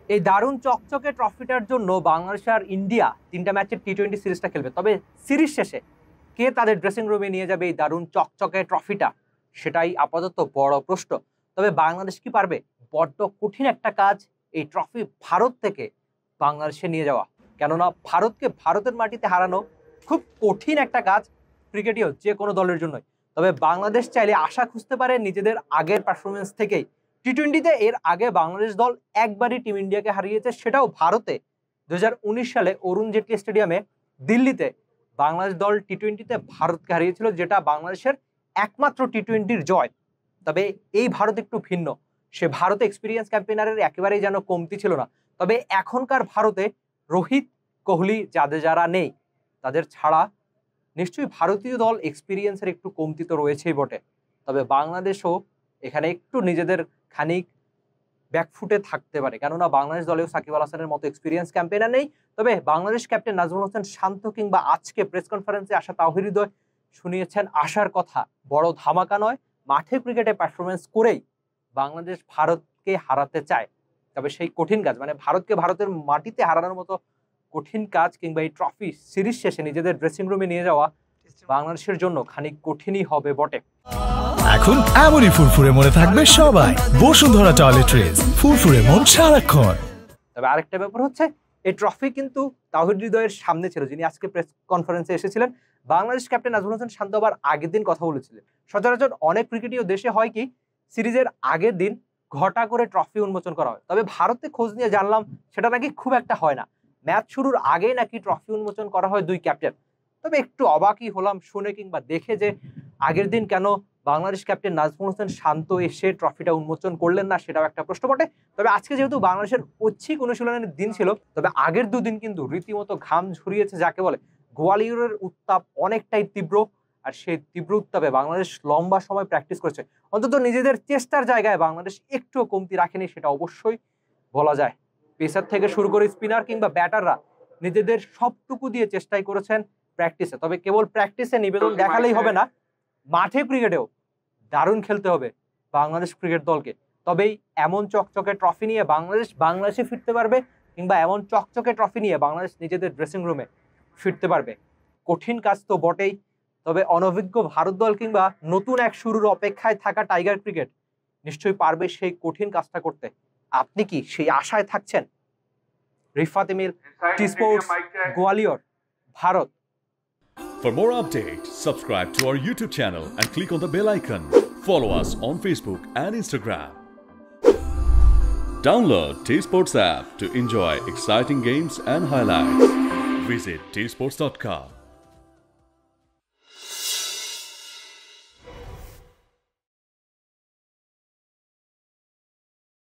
এই দারুণ চকচকে ট্রফিটার জন্য বাংলাদেশ আর ইন্ডিয়া 3টা ম্যাচের টি-20 সিরিজটা খেলবে। তবে সিরিজ শেষে কে তাদের ড্রেসিং রুমে নিয়ে যাবে এই দারুণ চকচকে ট্রফিটা, সেটাই আপাতত বড় প্রশ্ন। তবে বাংলাদেশ কি পারবে? বড্ড কঠিন একটা কাজ এই ট্রফি ভারত থেকে বাংলাদেশে নিয়ে যাওয়া। কেননা ভারতকে ভারতের মাটিতে হারানো খুব কঠিন একটা কাজ ক্রিকেটীয় যে কোনো দলের জন্যই। তবে বাংলাদেশ চাইলে আশা খুঁজতে পারে নিজেদের আগের পারফরমেন্স থেকেই। টি-20তে এর আগে বাংলাদেশ দল একবারই টিম ইন্ডিয়াকে হারিয়েছে, সেটাও ভারতে। 2019 সালে অরুণ জেটলি স্টেডিয়ামে দিল্লিতে বাংলাদেশ দল টি-20তে ভারতকে হারিয়েছিল, যেটা বাংলাদেশের একমাত্র টি-20র জয়। তবে এই ভারত একটু ভিন্ন। সে ভারতে এক্সপিরিয়েন্স ক্যাম্পেনারের একেবারেই যেন কমতি ছিল না। তবে এখনকার ভারতে রোহিত, কোহলি, জাদেজারা নেই। তাদের ছাড়া নিশ্চয়ই ভারতীয় দল এক্সপিরিয়েন্সের একটু কমতি তো রয়েছেই বটে। তবে বাংলাদেশও এখানে একটু নিজেদের খানিক ব্যাকফুটে থাকতে পারে, কেননা বাংলাদেশ দলেও সাকিব আল হাসানের মতো এক্সপিরিয়েন্স ক্যাম্পেনার নেই। তবে বাংলাদেশ ক্যাপ্টেন নাজমুল হোসেন শান্ত কিংবা আজকে প্রেস কনফারেন্সে আসা তাওহিদ হৃদয় শুনিয়েছেন আশার কথা। বড় ধামাকা নয়, মাঠে ক্রিকেটে পারফরমেন্স করেই বাংলাদেশ ভারতকে হারাতে চায়। তবে সেই কঠিন কাজ, মানে ভারতকে ভারতের মাটিতে হারানোর মতো কঠিন কাজ কিংবা এই ট্রফি সিরিজ শেষে নিজেদের ড্রেসিং রুমে নিয়ে যাওয়া বাংলাদেশের জন্য খানিক কঠিনই হবে বটে। এখন এমনই ফুরফুরে মনে থাকবে সবাই বসুন্ধরা টয়লেট্রিজ, ফুরফুরে মন সারাক্ষণ। তবে আরেকটা ব্যাপার হচ্ছে, এই ট্রফি কিন্তু তাওহিদ হৃদয়ের সামনে ছিল, যিনি আজকে প্রেস কনফারেন্সে এসেছিলেন। বাংলাদেশ ক্যাপ্টেন নাজমুল হোসেন শান্ত আবার আগের দিন কথা বলেছিলেন। সচরাচর অনেক ক্রিকেটীয় দেশে হয় কি, সিরিজের আগের দিন ঘটা করে ট্রফি উন্মোচন করা হয়। তবে ভারতে খোঁজ নিয়ে জানলাম সেটা নাকি খুব একটা হয় না। ম্যাচ শুরুর আগেই নাকি ট্রফি উন্মোচন করা হয় দুই ক্যাপ্টেন। তবে একটু অবাকই হলাম শুনে কিংবা দেখে যে আগের দিন কেন বাংলাদেশ ক্যাপ্টেন নাজমুল হোসেন শান্ত এসে ট্রফিটা উন্মোচন করলেন না, সেটাও একটা প্রশ্ন বটে। তবে আজকে যেহেতু বাংলাদেশের ঐচ্ছিক অনুশীলনের দিন ছিল, তবে আগের দুদিন কিন্তু রীতিমতো ঘাম ঝরিয়েছে যাকে বলে। গোয়ালিয়রের উত্তাপ অনেকটাই তীব্র, আর সেই তীব্র উত্তাপে বাংলাদেশ লম্বা সময় প্র্যাকটিস করেছে। অন্তত নিজেদের চেষ্টার জায়গায় বাংলাদেশ একটুও কমতি রাখেনি, সেটা অবশ্যই বলা যায়। পেসার থেকে শুরু করে স্পিনার কিংবা ব্যাটাররা নিজেদের সবটুকু দিয়ে চেষ্টাই করেছেন প্র্যাকটিসে। তবে কেবল প্র্যাকটিসে নিবেদন দেখালেই হবে না, মাঠে ক্রিকেটেও দারুণ খেলতে হবে বাংলাদেশ ক্রিকেট দলকে। তবেই এমন চকচকে ট্রফি নিয়ে বাংলাদেশে ফিরতে পারবে, কিংবা এমন চকচকে ট্রফি নিয়ে বাংলাদেশ নিজেদের ড্রেসিং রুমে ফিরতে পারবে। কঠিন কাজ তো বটেই, তবে অনভিজ্ঞ ভারত দল কিংবা নতুন এক শুরুর অপেক্ষায় থাকা টাইগার ক্রিকেট নিশ্চয়ই পারবে সেই কঠিন কাজটা করতে। আপনি কি সেই আশায় থাকছেন? Rifat Emir, T Sports, Gwalior, Bharat. For more updates, subscribe to our YouTube channel and click on the bell icon. Follow us on Facebook and Instagram. Download T Sports app to enjoy exciting games and highlights. Visit tsports.com.